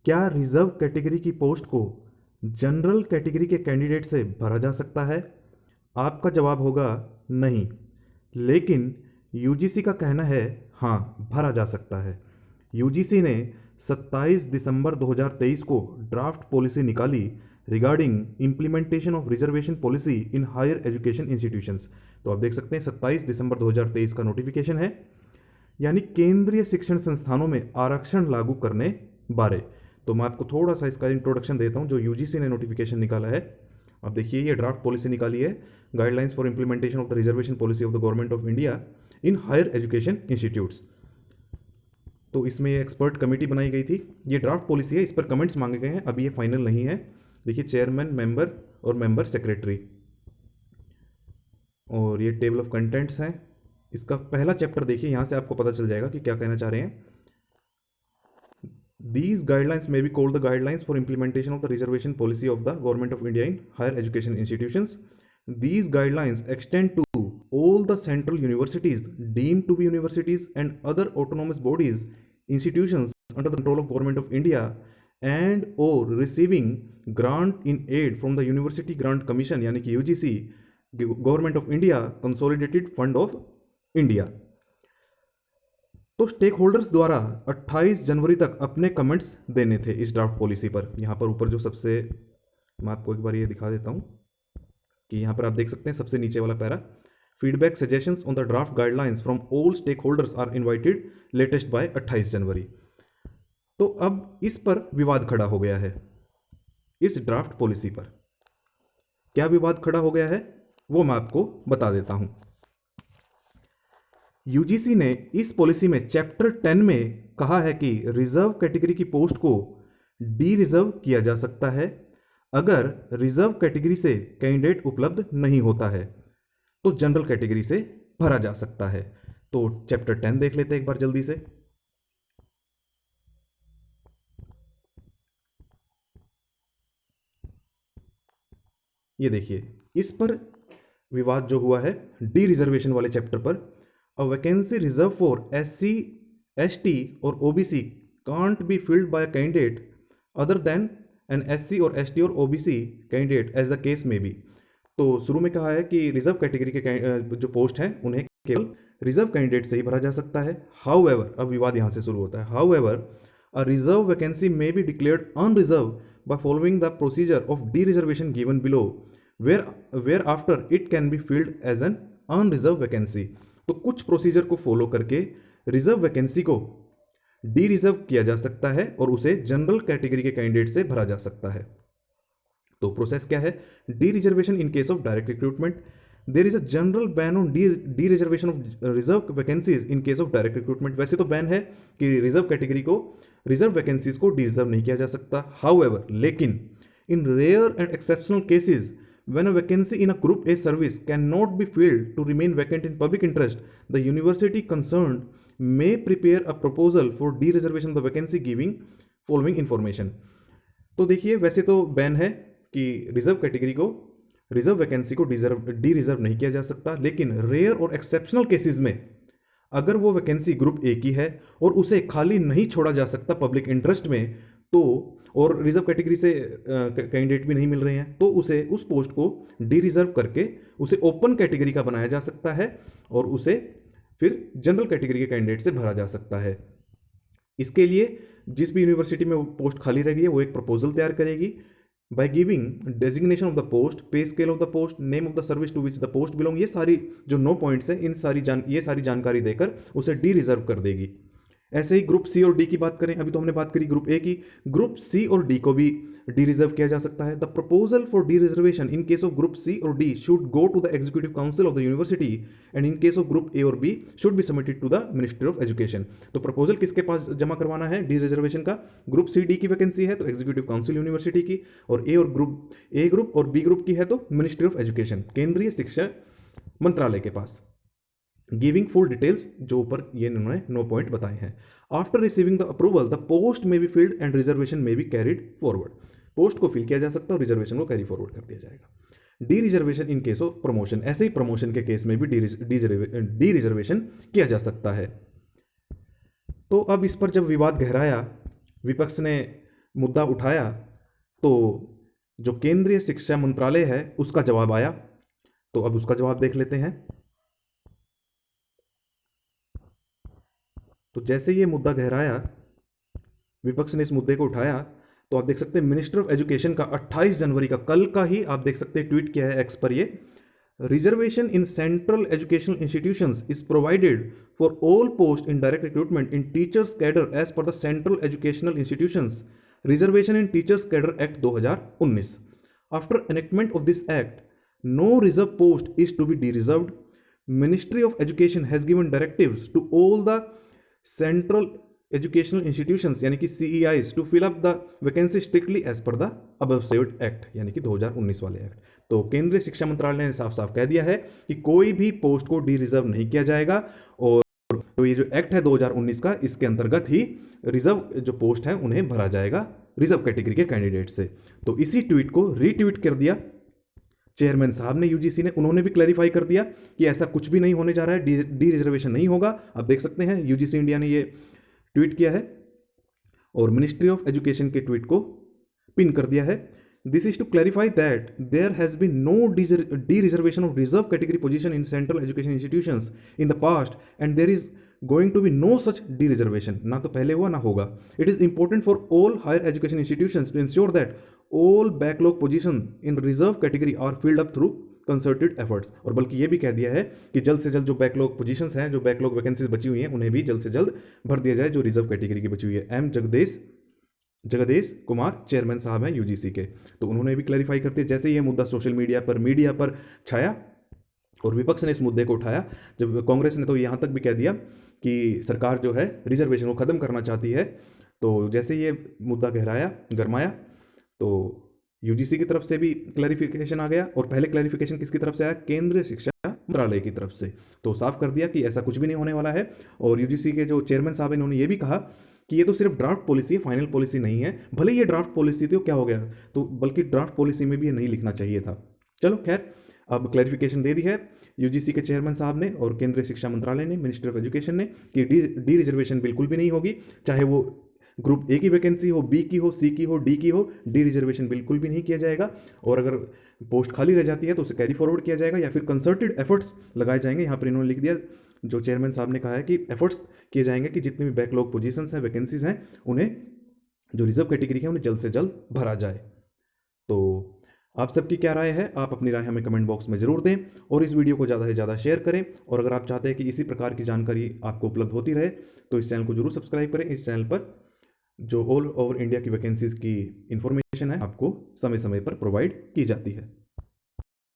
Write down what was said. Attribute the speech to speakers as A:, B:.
A: क्या reserve category की post को जनरल कैटेगरी के कैंडिडेट से भरा जा सकता है? आपका जवाब होगा नहीं, लेकिन यूजीसी का कहना है हाँ, भरा जा सकता है। यूजीसी ने 27 दिसंबर 2023 को ड्राफ्ट पॉलिसी निकाली regarding implementation of reservation policy in higher education institutions. तो आप देख सकते हैं 27 दिसंबर 2023 का नोटिफिकेशन है, यानी केंद्रीय शिक्षण संस्थानों में आरक्षण लागू करने बारे। तो मैं आपको थोड़ा सा इसका इंट्रोडक्शन देता हूं जो यूजीसी ने नोटिफिकेशन निकाला है। अब देखिए, ये ड्राफ्ट पॉलिसी निकाली है, guidelines for implementation of the reservation policy of the government of India in higher education institutes. तो इसमें एक्सपर्ट कमेटी बनाई गई थी। ये ड्राफ्ट पॉलिसी है, इस पर कमेंट्स मांगे गए हैं, अभी ये फाइनल नहीं है। देखिए, चेयरमैन, मेंबर और मेंबर सेक्रेटरी, और ये टेबल ऑफ कंटेंट्स हैं। इसका पहला चैप्टर देखिए, यहाँ से आपको पता चल जाएगा कि क्या कहना चाह रहे हैं। These guidelines may be called the guidelines for implementation of the reservation policy of the Government of India in higher education institutions. These guidelines extend to all the central universities deemed to be universities and other autonomous bodies, institutions under the control of Government of India and or receiving grant in aid from the University Grant Commission यानी कि UGC, Government of India Consolidated Fund of India। तो stake holders द्वारा 28 जनवरी तक अपने comments देने थे इस draft policy पर। यहाँ पर ऊपर जो सबसे, मैं आपको एक बार ये दिखा देता हूँ कि यहाँ पर आप देख सकते हैं सबसे नीचे वाला para, feedback suggestions on the draft guidelines from all stakeholders are invited latest by 28 January. तो अब इस पर विवाद खड़ा हो गया है। इस ड्राफ्ट पॉलिसी पर क्या विवाद खड़ा हो गया है वो मैं आपको बता देता हूँ। यूजीसी ने इस पॉलिसी में चैप्टर 10 में कहा है कि रिजर्व कैटेगरी की पोस्ट को डी रिजर्व किया जा सकता है अगर रिजर्व कैटेगरी से कैंडिडेट उपलब्ध नहीं होता है, तो जनरल कैटेगरी से भरा जा सकता है। तो चैप्टर 10 देख लेते हैं एक बार जल्दी से। ये देखिए, इस पर विवाद जो हुआ है डी रिजर्वेशन वाले चैप्टर पर। A vacancy reserved for SC, ST or OBC can't be filled by a candidate other than an SC or ST or OBC candidate as the case may be। तो शुरू में कहा है कि reserve category के जो post हैं उन्हें केवल रिजर्व कैंडिडेट से ही भरा जा सकता है। हाउएवर, अब विवाद यहाँ से शुरू होता है। However, a reserve vacancy may be declared unreserved by following the procedure of de-reservation given below, whereafter it can be filled as an unreserved vacancy। तो कुछ प्रोसीजर को फॉलो करके रिजर्व वैकेंसी को डी रिजर्व किया जा सकता है और उसे जनरल कैटेगरी के कैंडिडेट से भरा जा सकता है। तो प्रोसेस क्या है? De reservation in case of direct recruitment, there is a general ban on de reservation of reserve vacancies in case of direct recruitment. वैसे तो बैन है कि रिजर्व कैटेगरी को, रिजर्व वैकेंसीज को डी रिजर्व नहीं किया जा सकता। हाउएवर, लेकिन in rare and exceptional cases when a vacancy in a group A service cannot be filled to remain vacant in public interest, the university concerned may prepare a proposal for de-reservation of the vacancy giving following information। तो देखिए, वैसे तो ban है कि reserve category को, reserve vacancy को de reserve नहीं किया जा सकता, लेकिन रेयर और एक्सेप्शनल केसेस में अगर वो वैकेंसी ग्रुप ए की है और उसे खाली नहीं छोड़ा जा सकता पब्लिक इंटरेस्ट में, तो और रिजर्व कैटेगरी से कैंडिडेट भी नहीं मिल रहे हैं, तो उसे, उस पोस्ट को डी रिजर्व करके उसे ओपन कैटेगरी का बनाया जा सकता है और उसे फिर जनरल कैटेगरी के कैंडिडेट से भरा जा सकता है। इसके लिए जिस भी यूनिवर्सिटी में वो पोस्ट खाली रह गई है वो एक प्रपोजल तैयार करेगी by giving designation of the post, pay scale of the post, name of the service to which the post belong। ये सारी जो 9 पॉइंट्स हैं, ये सारी जानकारी देकर उसे डी रिजर्व कर देगी। ऐसे ही ग्रुप सी और डी की बात करें, अभी तो हमने बात करी ग्रुप ए की, ग्रुप सी और डी को भी डी रिजर्व किया जा सकता है। The proposal for de reservation in case of group C और D should go to the executive council of the university and in case of group A और B should be submitted to the Ministry of Education. तो proposal किसके पास जमा करवाना है de reservation का? Group C D की vacancy है तो एग्जीक्यूटिव काउंसिल यूनिवर्सिटी की, और ए ग्रुप और बी ग्रुप की है तो मिनिस्ट्री ऑफ एजुकेशन, केंद्रीय शिक्षा मंत्रालय के पास। गिविंग फुल डिटेल्स, जो ऊपर ये इन्होंने 9 पॉइंट बताए हैं। After receiving the approval the post में बी फिल्ड एंड रिजर्वेशन में बी कैरिड फॉरवर्ड। पोस्ट को फिल किया जा सकता है और रिजर्वेशन को कैरी फॉरवर्ड कर दिया जाएगा। D reservation in case of promotion, ऐसे ही प्रमोशन के केस में भी डी रिजर्वेशन किया जा सकता है। तो अब इस पर जब विवाद गहराया, विपक्ष ने मुद्दा उठाया तो जो केंद्रीय शिक्षा मंत्रालय है उसका जवाब आया। तो अब उसका जवाब देख लेते हैं। तो जैसे ये मुद्दा गहराया, विपक्ष ने इस मुद्दे को उठाया, तो आप देख सकते हैं मिनिस्टर ऑफ एजुकेशन का 28 जनवरी का, कल का ही आप देख सकते हैं ट्वीट किया है एक्स पर, ये reservation in central educational institutions is provided for all post in direct recruitment in teachers cadre as per the central educational institutions reservation in teachers cadre act 2019। After enactment of this act, no reserve post is to be dereserved. Ministry of Education has given directives to all the central educational institutions यानी कि CEIs to fill up the vacancy strictly as per the above said act यानी कि 2019 वाले act. तो केंद्रीय शिक्षा मंत्रालय ने साफ साफ कह दिया है कि कोई भी पोस्ट को डी रिजर्व नहीं किया जाएगा, और तो ये जो एक्ट है 2019 का, इसके अंतर्गत ही रिजर्व जो पोस्ट है उन्हें भरा जाएगा रिजर्व कैटेगरी के कैंडिडेट से। तो इसी ट्वीट को रीट्वीट कर दिया चेयरमैन साहब ने यूजीसी ने। उन्होंने भी क्लैरिफाई कर दिया कि ऐसा कुछ भी नहीं होने जा रहा है, डी रिजर्वेशन नहीं होगा। आप देख सकते हैं यूजीसी इंडिया ने ये ट्वीट किया है और मिनिस्ट्री ऑफ एजुकेशन के ट्वीट को पिन कर दिया है। This is to clarify that there has been no D reservation of reserve category position in central education institutions in the past and there is going to be no such dereservation. ना तो पहले हुआ ना होगा। It is important for all higher education institutions to ensure that all backlog position in reserve category are filled up through concerted efforts. और बल्कि ये भी कह दिया है कि जल्द से जल्द जो बैकलॉग पोजीशंस हैं, जो बैकलॉग वैकेंसीज बची हुई हैं, उन्हें भी जल्द से जल्द भर दिया जाए जो रिजर्व कैटेगरी की बची हुई है। एम जगदेश कुमार चेयरमैन साहब हैं यूजीसी के। तो उन्होंने भी क्लैरिफाई करते जैसे ये मुद्दा सोशल मीडिया पर छाया और विपक्ष ने इस मुद्दे को उठाया, जब कांग्रेस ने तो यहाँ तक भी कह दिया कि सरकार जो है रिजर्वेशन को ख़त्म करना चाहती है। तो जैसे ये मुद्दा गरमाया तो यूजीसी की तरफ से भी क्लैरिफिकेशन आ गया, और पहले क्लैरिफिकेशन किसकी तरफ से आया? केंद्रीय शिक्षा मंत्रालय की तरफ से। तो साफ कर दिया कि ऐसा कुछ भी नहीं होने वाला है। और यूजीसी के जो चेयरमैन साहब हैं, इन्होंने ये भी कहा कि ये तो सिर्फ ड्राफ्ट पॉलिसी है, फाइनल पॉलिसी नहीं है। भले ये ड्राफ्ट पॉलिसी थी तो क्या हो गया, तो बल्कि ड्राफ्ट पॉलिसी में भी ये नहीं लिखना चाहिए था। चलो खैर, अब क्लैरिफिकेशन दे दी है यूजीसी के चेयरमैन साहब ने और केंद्रीय शिक्षा मंत्रालय ने, मिनिस्ट्री ऑफ एजुकेशन ने, कि डी रिजर्वेशन बिल्कुल भी नहीं होगी। चाहे वो ग्रुप ए की वैकेंसी हो, बी की हो, सी की हो, डी की हो, डी रिजर्वेशन बिल्कुल भी नहीं किया जाएगा। और अगर पोस्ट खाली रह जाती है तो उसे कैरी फॉरवर्ड किया जाएगा या फिर कंसर्टेड एफर्ट्स लगाए जाएंगे। यहाँ पर इन्होंने लिख दिया, जो चेयरमैन साहब ने कहा है कि एफर्ट्स किए जाएंगे कि जितनी भी बैकलॉग पोजीशंस हैं, वैकेंसीज हैं, उन्हें जो रिजर्व कैटेगरी है उन्हें जल्द से जल्द भरा जाए। तो आप सबकी क्या राय है? आप अपनी राय हमें कमेंट बॉक्स में ज़रूर दें और इस वीडियो को ज़्यादा से ज़्यादा शेयर करें। और अगर आप चाहते हैं कि इसी प्रकार की जानकारी आपको उपलब्ध होती रहे तो इस चैनल को जरूर सब्सक्राइब करें। इस चैनल पर जो ऑल ओवर इंडिया की वैकेंसीज़ की इंफॉर्मेशन है आपको समय समय पर प्रोवाइड की जाती है।